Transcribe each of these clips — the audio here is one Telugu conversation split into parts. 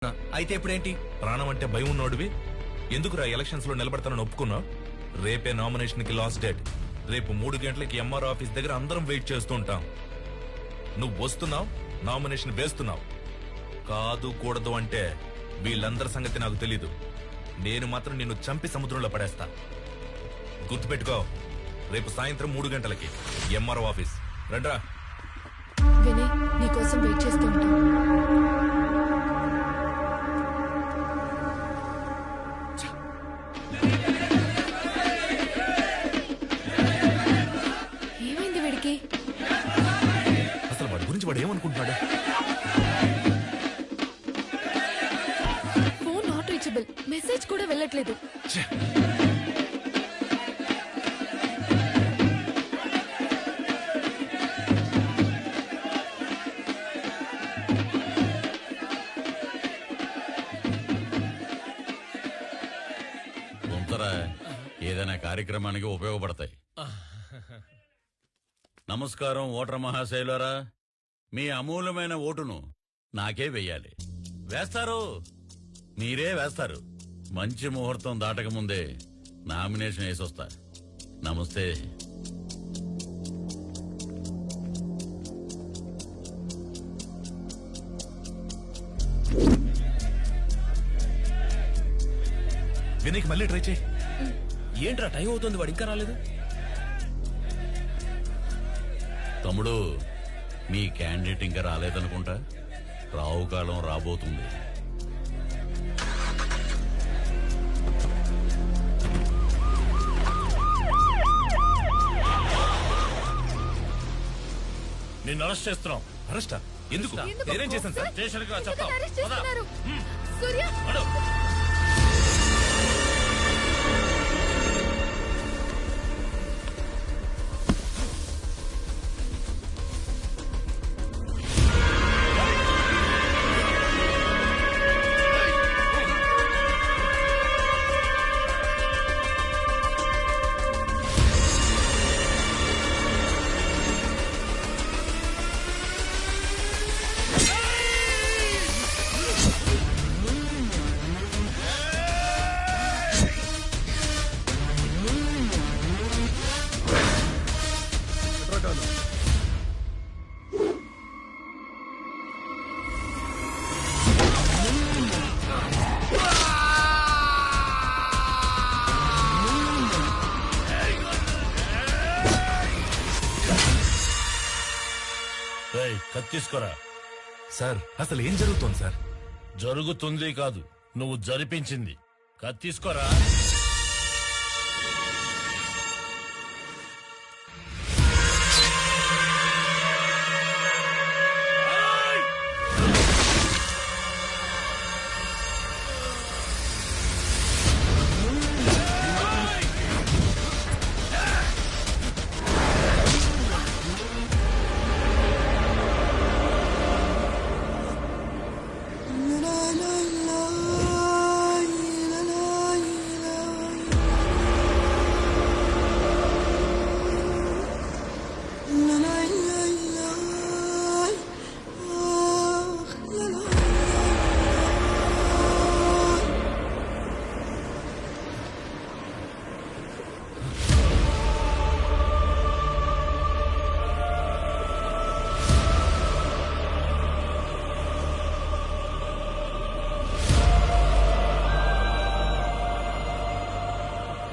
అయితే ఇప్పుడేంటి? ప్రాణం అంటే భయం ఉన్నోడివి ఎందుకురా ఎలక్షన్స్ లో నిలబడతానని ఒప్పుకున్నావు? రేపే నామినేషన్ కి లాస్ట్ డేట్. రేపు 3 గంటలకి ఎంఆర్ ఆఫీస్ దగ్గర అందరం వెయిట్ చేస్తూ ఉంటాం. నువ్వు వస్తున్నావు, నామినేషన్ వేస్తున్నావు. కాదు కూడదు అంటే వీళ్ళందరి సంగతి నాకు తెలీదు. నేను మాత్రం నిన్ను చంపి సముద్రంలో పడేస్తా. గుర్తుపెట్టుకో, రేపు సాయంత్రం 3 గంటలకి ఎంఆర్ ఆఫీస్ రండ్రా. వినయ్, నీకోసం వెయిట్ చేస్తూ ఉంటాం. ఏమైంది వీడికి? అసలు వాడి గురించి వాడు ఏమనుకుంటున్నాడు? ఫోన్ నాట్ రీచబుల్, మెసేజ్ కూడా వెళ్ళట్లేదు. ఏదైనా కార్యక్రమానికి ఉపయోగపడతాయి. నమస్కారం ఓటర్ మహాశైలారా, మీ అమూల్యమైన ఓటును నాకే వెయ్యాలి. వేస్తారు, మీరే వేస్తారు. మంచి ముహూర్తం దాటక ముందే నామినేషన్ వేసొస్తా. నమస్తే. వినయ్కి మళ్ళీ ట్రై చేయి. ఏంట్రా టైం అవుతుంది, వాడు ఇంకా రాలేదు. తమ్ముడు, మీ క్యాండిడేట్ ఇంకా రాలేదనుకుంటా. రావుకాలం రాబోతుంది. నిన్ను అరెస్ట్ చేస్తున్నాం. అరెస్టా? ఎందుకు? నేనేం చేశాను సార్? స్టేషన్ కి చెప్తాం. సూర్య, తీసుకోరా. సార్ అసలు ఏం జరుగుతోంది సార్? జరుగుతుంది కాదు, నువ్వు జరిపించింది. తీసుకోరా.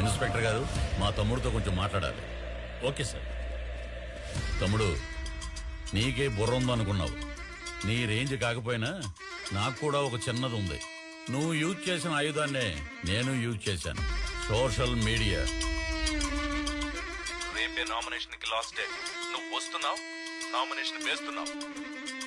ఇన్స్పెక్టర్ గారు, మా తమ్ముడితో కొంచెం మాట్లాడాలి. Okay sir. తమ్ముడు, నీకే బుర్ర ఉందనుకున్నావు. నీ రేంజ్ కాకపోయినా నాకు కూడా ఒక చిన్నది ఉంది. నువ్వు యూజ్ చేసిన ఆయుధాన్నే నేను యూజ్ చేశాను, సోషల్ మీడియా. రేపే నామినేషన్ కి లాస్ట్ డేట్. నువ్వు వస్తున్నావు, నామినేషన్ వేస్తున్నావు.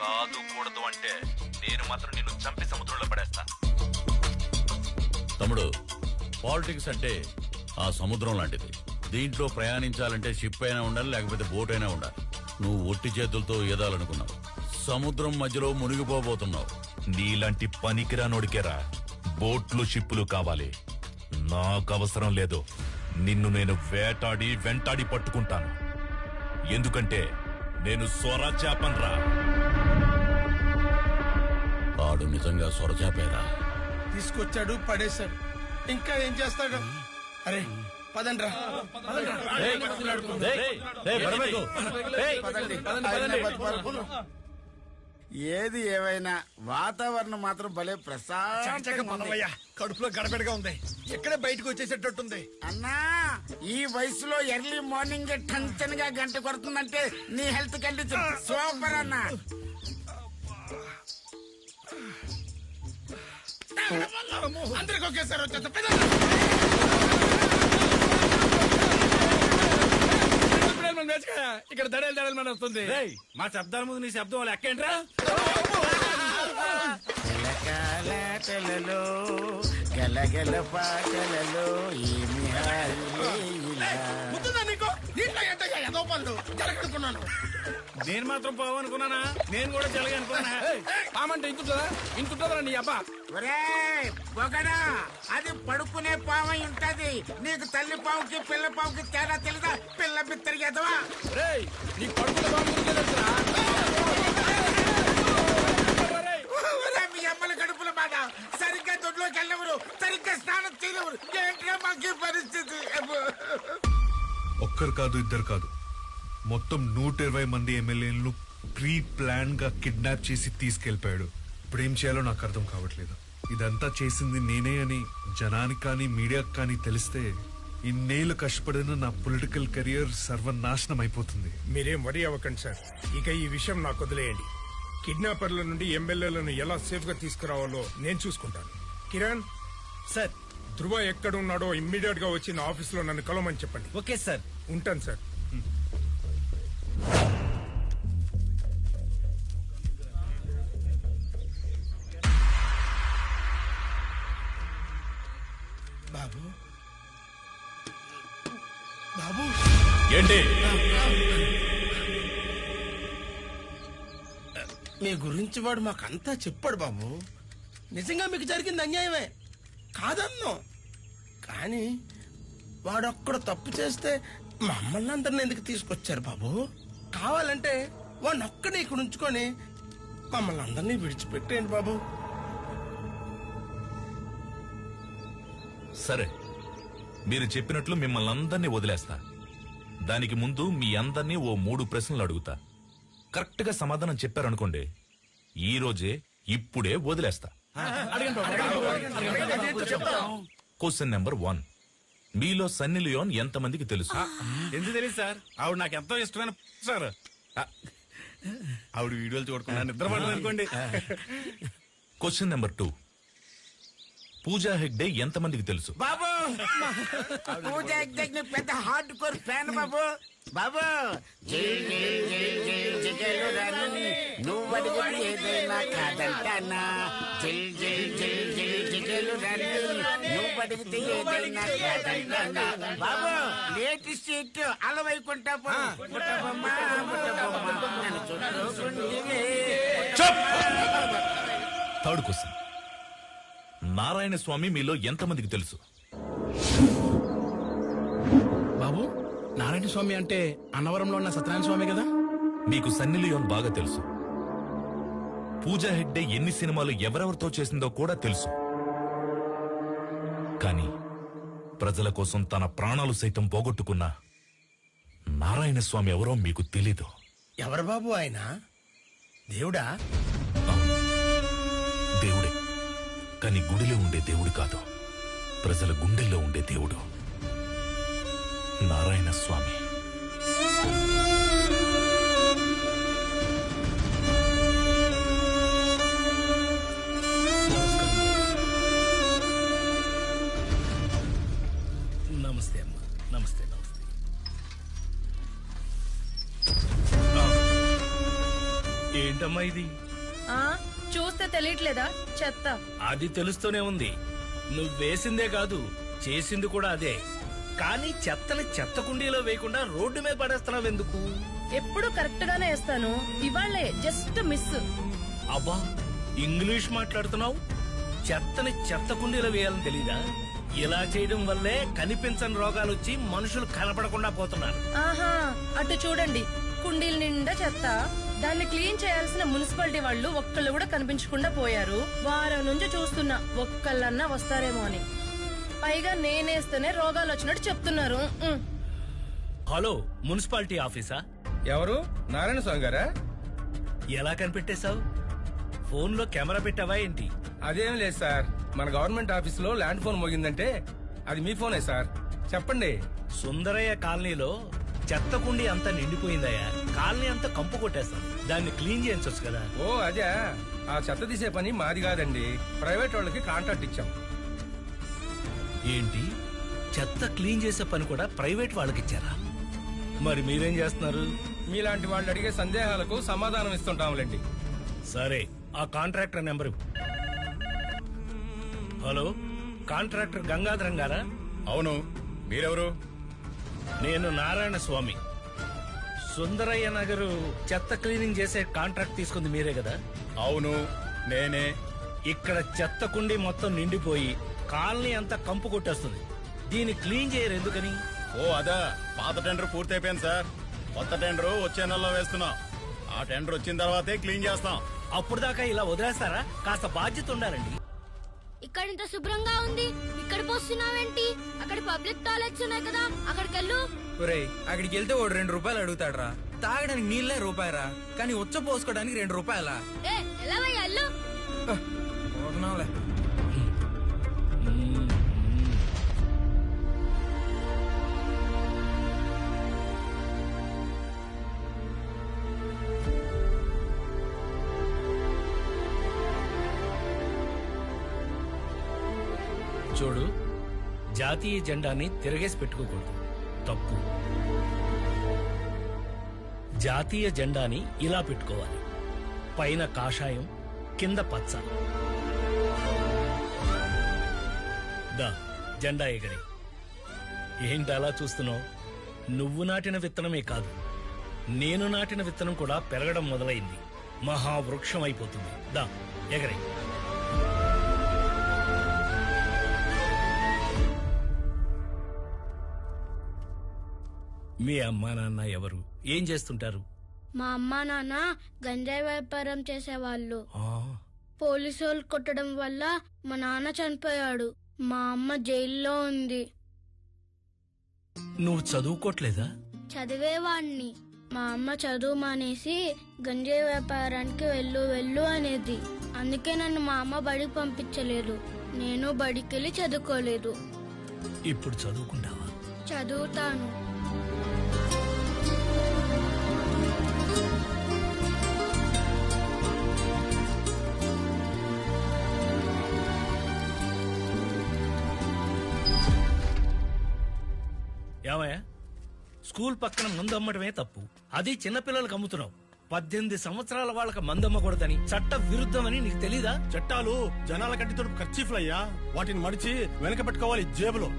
కాదు కూడదు అంటే నేను మాత్రం నిన్ను చంపి సముద్రంలో పడేస్తా. తమ్ముడు, పాలిటిక్స్ అంటే ఆ సముద్రం లాంటిది. దీంట్లో ప్రయాణించాలంటే షిప్ అయినా ఉండాలి, లేకపోతే బోట్ అయినా ఉండాలి. నువ్వు ఒట్టి చేతులతో ఈదాలనుకున్నావు, సముద్రం మధ్యలో మునిగిపోబోతున్నావు. నీలాంటి పనికిరానోడికేరా బోట్లు షిప్పులు కావాలి. నాకు అవసరం లేదు. నిన్ను నేను వేటాడి వెంటాడి పట్టుకుంటాను. ఎందుకంటే నేను సొర చేపన్రా. ఆడు వాడు నిజంగా సొరచాపేరా. తీసుకొచ్చాడు, పడేశాడు, ఇంకా ఏం చేస్తాడు? అరే పదండ్రా. ఏది ఏమైనా వాతావరణం మాత్రం భలే ప్రశాంతంగా ఉంది. కడుపులో గడబెడగా ఉంది, ఎక్కడే బయటకు వచ్చేసేటట్టుంది. అన్నా ఈ వయసులో ఎర్లీ మార్నింగ్ టెన్షన్ గా గంట కొడుతుందంటే నీ హెల్త్ కండిషన్ సూపర్ అన్నా. అందరికి ఒకేసారి వచ్చేస్తా. ఇక్కడ దడలు మన వస్తుంది. మా శబ్దాల ముందు నీ శబ్దం లెక్కేంట్రా? గలగల గలగల పాటలలో ఏమి ముందున్నా నీకు నీట్లో ఎంతగా ఏదో పనులు జరగడుకున్నాను. నేను మాత్రం పోవనుకున్నానా? నేను కూడా జలగా అనుకున్నా. పామంటే ఇంతుంటదా నీ అబ్బా? పొగడా అది పడుకునే పాము ఉంటది. నీకు తల్లి పావుకి పిల్ల పావుకి తేడా తెలుదా? పిల్ల బిత్తరికి ఎదవా నీ పడుకునే పాము మీ అమ్మల కడుపుల బాధ. సరిగ్గా దొడ్లోకి వెళ్ళవరు, సరిగ్గా స్నానం చేయలేవరు. ఏంటో మాకు పరిస్థితి. ఒక్కరు కాదు, ఇద్దరు కాదు, మొత్తం 120 మంది ఎమ్మెల్యేలను ప్రీ ప్లాన్ గా కిడ్నాప్ చేసి తీసుకెళ్లిపోయాడు. ఇప్పుడు ఏం చేయాలో నాకు అర్థం కావట్లేదు. ఇదంతా చేసింది నేనే అని జనానికి కానీ మీడియాకి కానీ తెలిస్తే ఇన్నేళ్లు కష్టపడిన నా పొలిటికల్ కెరియర్ సర్వనాశనం అయిపోతుంది. మీరేం వరి అవ్వకండి సార్. ఇక ఈ విషయం నాకు వదిలేయండి. కిడ్నాపర్ల నుండి ఎమ్మెల్యేలను ఎలా సేఫ్ గా తీసుకురావాలో నేను చూసుకుంటాను. కిరణ్ సార్, ధ్రువ ఎక్కడున్నాడో ఇమ్మీడియట్ గా వచ్చి నా ఆఫీస్ లో నన్ను కలవమని చెప్పండి. Okay sir. ఉంటాను సార్. బాబు బాబు ఏంటి? మీ గురించి వాడు మాకంతా చెప్పాడు బాబు. నిజంగా మీకు జరిగింది అన్యాయమే కాదన్నో, కానీ వాడొక్కడ తప్పు చేస్తే మమ్మల్ని అందరిని ఎందుకు తీసుకొచ్చారు బాబు? కావాలంటే వాడిని ఒక్కడే ఇక్కడ ఉంచుకొని మమ్మల్ని అందరినీ విడిచిపెట్టేయండి బాబు. సరే, మీరు చెప్పినట్లు మిమ్మల్ని అందరినీ వదిలేస్తా. దానికి ముందు మీ అందరినీ ఓ 3 ప్రశ్నలు అడుగుతా. కరెక్ట్ గా సమాధానం చెప్పారనుకోండి, ఈ రోజే ఇప్పుడే వదిలేస్తా. క్వశ్చన్ నెంబర్ 1, మీలో సన్నీ లియోన్ ఎంతమందికి తెలుసు? ఎందుకు తెలియదు సార్? ఆవిడ నాకు ఎంతో ఇష్టమైన సార్. ఆవిడ వీడియోలు చూడకుండా నిద్రపడలేదు అనుకోండి. క్వశ్చన్ నెంబర్ 2, పూజా హెగ్డే ఎంతమందికి తెలుసు? బాబు పూజ ఎగ్జాక్ట్ పెద్ద హార్డ్ కోర్ ఫ్యాన్ బాబు. బాబు నువ్వు అడిగితే ఏదైనా కాదంటానా? జిల్ జిల్ జిల్ జిల్ జిగేలు రాని నువ్వు అడిగితే ఏదైనా కాదంటానా? బాబు లేటెస్ట్ హిట్ అలవైకుంటా పుట్టబొమ్మ నన్ను చుట్టుకుంటే. థర్డ్ క్వశ్చన్, నారాయణ స్వామి మీలో ఎంతమందికి తెలుసు? బాబు, నారాయణ స్వామి అంటే అన్నవరంలో ఉన్న సత్యనారాయణ స్వామి కదా? మీకు సన్నీ లియోన్ బాగా తెలుసు. పూజా హెగ్డే ఎన్ని సినిమాలు ఎవరెవరితో చేసిందో కూడా తెలుసు. కానీ ప్రజల కోసం తన ప్రాణాలు సైతం పోగొట్టుకున్న నారాయణ స్వామి ఎవరో మీకు తెలీదు. ఎవరు బాబు ఆయన? దేవుడా? అవును, దేవుడే. కానీ గుడిలో ఉండే దేవుడు కాదు, ప్రజల గుండెల్లో ఉండే దేవుడు నారాయణ స్వామి. నమస్తే అమ్మా. నమస్తే నమస్తే. ఏంటమ్మా ఇది? చూస్తే తెలియట్లేదా? చెత్త. అది తెలుస్తూనే ఉంది. నువ్వు వేసిందే కాదు, చేసింది కూడా అదే. కానీ చెత్తని చెత్త కుండీలో వేయకుండా రోడ్డు మీద పడేస్తున్నావు ఎందుకు? ఎప్పుడు కరెక్ట్ గానే వేస్తాను, ఇవాళ్లే జస్ట్ మిస్. అబ్బా, ఇంగ్లీష్ మాట్లాడుతున్నావు. చెత్తని చెత్త కుండీలో వేయాలని తెలీదా? ఇలా చేయడం వల్లే కనిపించని రోగాలు వచ్చి మనుషులు కనపడకుండా పోతున్నారు. ఆహా, అటు చూడండి, కుండీల నిండా చెత్త, దాన్ని క్లీన్ చేయాల్సిన మున్సిపాలిటీ వాళ్ళు ఒక్కళ్ళు కూడా కనిపించకుండా పోయారు. వారం నుంచి చూస్తున్నా ఒక్కళ్ళన్నా వస్తారేమో అని. పైగా నేనేస్తేనే రోగాలు వచ్చినట్టు చెప్తున్నారు. హలో, మున్సిపాలిటీ ఆఫీసా? ఎవరు? నారాయణ స్వామి గారా? ఎలా కనిపెట్టేశావు? ఫోన్ లో కెమెరా పెట్టావా ఏంటి? అదేం లేదు సార్, మన గవర్నమెంట్ ఆఫీస్ లో ల్యాండ్ ఫోన్ మోగిందంటే అది మీ ఫోనే సార్. చెప్పండి. సుందరయ్య కాలనీలో చెత్త కుండి అంతా నిండిపోయిందయ్యా. కాలనీ అంతా కంపు కొట్టేస్తాం. దాన్ని క్లీన్ చేయించొచ్చు కదా. ఓ అదే, ఆ చెత్త తీసే పని మాది కాదండి, ప్రైవేట్ వాళ్ళకి కాంట్రాక్ట్ ఇచ్చాం. ఏంటి, చెత్త క్లీన్ చేసే పని కూడా ప్రైవేట్ వాళ్ళకి ఇచ్చారా? మరి మీరేం చేస్తున్నారు? మీలాంటి వాళ్ళు అడిగే సందేహాలకు సమాధానం ఇస్తుంటాంలేండి. సరే, ఆ contractor number. Hello, contractor Gangadharam గారా? అవును, మీరెవరు? నేను నారాయణ స్వామి. సుందరయ్య నగరు చెత్త క్లీనింగ్ చేసే కాంట్రాక్ట్ తీసుకుంది మీరే కదా? అవును, నేనే. ఇక్కడ చెత్త కుండి మొత్తం నిండిపోయి కాలనీ అంతా కంపు కొట్టేస్తుంది. దీన్ని క్లీన్ చేయరు ఎందుకని? ఓ అదా, పాత టెండర్ పూర్తి అయిపోయింది సార్. కొత్త టెండర్ వచ్చే నెలలో వేస్తున్నాం. ఆ టెండర్ వచ్చిన తర్వాతే క్లీన్ చేస్తాం. అప్పుడు దాకా ఇలా వదిలేస్తారా? కాస్త బాధ్యత ఉండాలండి. ఇక్కడ ఇంత శుభ్రంగా ఉంది, ఇక్కడ పోస్తున్నావేంటి? అక్కడ పబ్లిక్ టాయిలెట్స్ ఉన్నాయి కదా, అక్కడికి వెళ్ళు. అక్కడికి వెళ్తే వాడు 2 రూపాయలు అడుగుతాడరా. తాగడానికి నీళ్ళే రూపాయరా, కానీ ఉచ్చ పోసుకోవడానికి 2 రూపాయలా? ఎలా వెళ్ళు. పోతున్నావులే. చూడు, జాతీయ జెండాని తిరగేసి పెట్టుకోకూడదు, తప్పు. జాతీయ జెండాని ఇలా పెట్టుకోవాలి, పైన కాషాయం, కింద పచ్చ. దా, జెండా ఎగరి. ఏంటి అలా చూస్తున్నావు? నువ్వు నాటిన విత్తనమే కాదు, నేను నాటిన విత్తనం కూడా పెరగడం మొదలైంది. మహావృక్షం అయిపోతుంది. దా, ఎగరి. మీ అమ్మా నాన్న ఎవరు? ఏం చేస్తుంటారు? మా అమ్మా నాన్న గంజాయి వ్యాపారం చేసేవాళ్ళు. ఆ, పోలీసు వాళ్ళు కొట్టడం వల్ల మా నాన్న చనిపోయాడు. మా అమ్మ జైల్లో ఉంది. నువ్వు చదువుకోట్లేదా? చదివేవాణ్ణి. మా అమ్మ చదువు మానేసి గంజాయి వ్యాపారానికి వెళ్ళు అనేది. అందుకే నన్ను మా అమ్మ బడికి పంపించలేదు. నేను బడికెళ్ళి చదువుకోలేదు. ఇప్పుడు చదువుకుంటావా? చదువుతాను. ఏమయ్యా, స్కూల్ పక్కన మందు అమ్మటమే తప్పు. అది చిన్నపిల్లలకు అమ్ముతున్నావు. 18 సంవత్సరాల వాళ్ళకి మందమ్మకూడదని చట్ట విరుద్ధమని నీకు తెలీదా? చట్టాలు జనాల కంటితో ఖర్చీఫ్లయ్యా, వాటిని మడిచి వెనక పెట్టుకోవాలి జేబులో.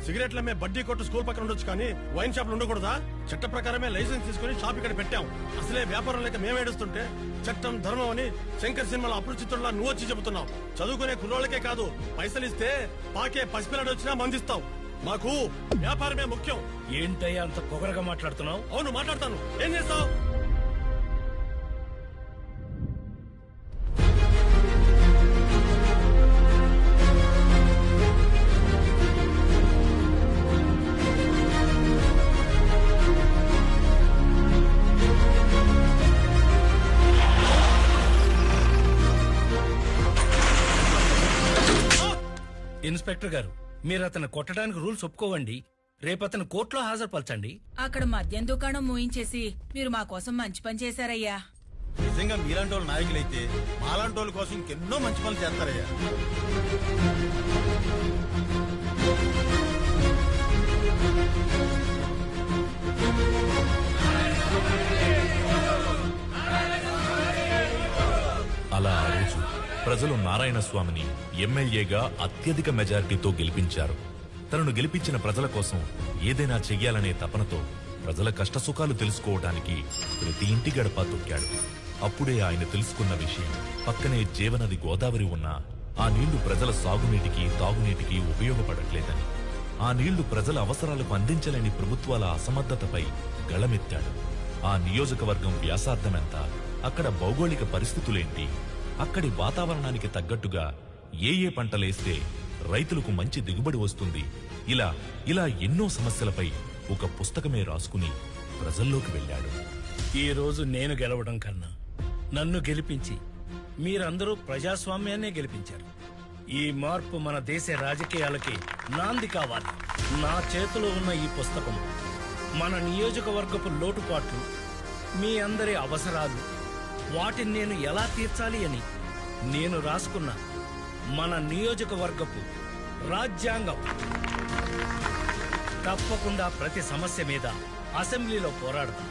సిగరెట్లమ్మే బడ్డీ కొట్టు స్కూల్ పక్కన ఉండొచ్చు, కానీ వైన్ షాప్లు ఉండకూడదా? చట్ట ప్రకారమే లైసెన్స్ తీసుకుని షాప్ ఇక్కడ పెట్టాం. అసలే వ్యాపారం లేక మేమేడుస్తుంటే చట్టం ధర్మం అని శంకర్ సినిమాలో అపరిచితుల్లా నువ్వు వచ్చి చెబుతున్నావు. చదువుకునే కుర్రోళ్ళకే కాదు, పైసలు ఇస్తే పాకే పసిపిల్లడు వచ్చినా మందిస్తావు. మాకు వ్యాపారమే ముఖ్యం. ఏంటయ్యా అంత పొగరగా మాట్లాడుతున్నావు? అవును, మాట్లాడతాను. ఏం చేస్తావు? ఇన్స్పెక్టర్ గారు, మీరు అతను కొట్టడానికి రూల్స్ ఒప్పుకోవండి. రేపు అతను కోర్టులో హాజరుపరచండి. అక్కడ మద్యం దుకాణం మూయించేసి మీరు మా కోసం మంచి పని చేశారయ్యా. నిజంగా మీలాంటి వాళ్ళు నాయకులైతే మాలాంటి వాళ్ళ కోసం ఇంకెన్నో మంచి పనులు చేస్తారయ్యా. అలా ఆ రోజు ప్రజలు నారాయణ స్వామిని ఎమ్మెల్యేగా అత్యధిక మెజారిటీతో గెలిపించారు. తనను గెలిపించిన ప్రజల కోసం ఏదైనా చెయ్యాలనే తపనతో ప్రజల కష్టసుఖాలు తెలుసుకోవడానికి ప్రతి ఇంటి గడప తొక్కాడు. అప్పుడే ఆయన తెలుసుకున్న విషయం, పక్కనే జీవనది గోదావరి ఉన్నా ఆ నీళ్లు ప్రజల సాగునీటికి తాగునీటికి ఉపయోగపడట్లేదని. ఆ నీళ్లు ప్రజల అవసరాలకు అందించలేని ప్రభుత్వాల అసమర్థతపై గళమెత్తాడు. ఆ నియోజకవర్గం వ్యాసార్థం ఎంత, అక్కడ భౌగోళిక పరిస్థితులేంటి, అక్కడి వాతావరణానికి తగ్గట్టుగా ఏ ఏ పంటలేస్తే రైతులకు మంచి దిగుబడి వస్తుంది, ఇలా ఇలా ఎన్నో సమస్యలపై ఒక పుస్తకమే రాసుకుని ప్రజల్లోకి వెళ్ళాడు. ఈ రోజు నేను గెలవడం కన్నా నన్ను గెలిపించి మీరందరూ ప్రజాస్వామ్యాన్నే గెలిపించారు. ఈ మార్పు మన దేశ రాజకీయాలకి నాంది కావాలి. నా చేతిలో ఉన్న ఈ పుస్తకం మన నియోజకవర్గపు లోటుపాట్లు, మీ అందరి అవసరాలు, వాటిని నేను ఎలా తీర్చాలి అని నేను రాసుకున్న మన నియోజకవర్గపు రాజ్యాంగం. తప్పకుండా ప్రతి సమస్య మీద అసెంబ్లీలో పోరాడతాం.